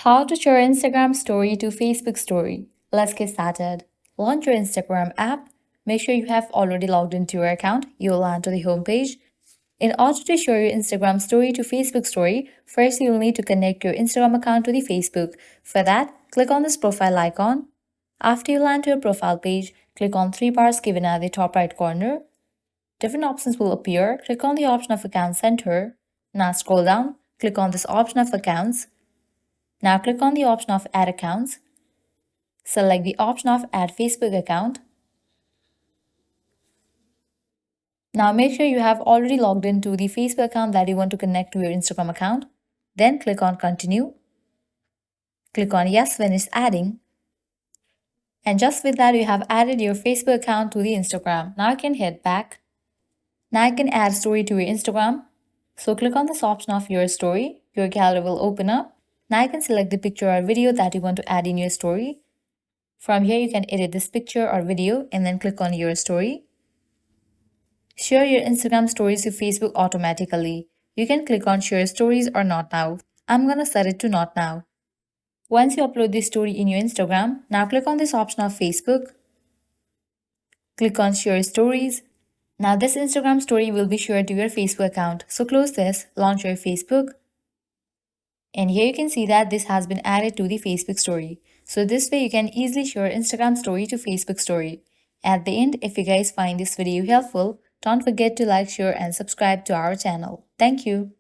How to share Instagram story to Facebook story. Let's get started. Launch your Instagram app. Make sure you have already logged into your account. You'll land to the home page. In order to share your Instagram story to Facebook story, first you'll need to connect your Instagram account to the Facebook. For that, click on this profile icon. After you land to your profile page, click on three bars given at the top right corner. Different options will appear. Click on the option of Account Center. Now scroll down, click on this option of Accounts. Now click on the option of Add Accounts. Select the option of Add Facebook Account. Now make sure you have already logged into the Facebook account that you want to connect to your Instagram account. Then click on Continue. Click on Yes when it's adding. And just with that, you have added your Facebook account to the Instagram. Now you can hit back. Now you can add a story to your Instagram. So click on this option of Your Story. Your gallery will open up. Now you can select the picture or video that you want to add in your story. From here, you can edit this picture or video and then click on Your Story. Share your Instagram stories to Facebook automatically. You can click on Share Stories or Not Now. I'm gonna set it to Not Now. Once you upload this story in your Instagram, now click on this option of Facebook. Click on Share Stories. Now this Instagram story will be shared to your Facebook account. So close this, launch your Facebook. And here you can see that this has been added to the Facebook story. So this way you can easily share Instagram story to Facebook story. At the end, if you guys find this video helpful, don't forget to like, share and subscribe to our channel. Thank you.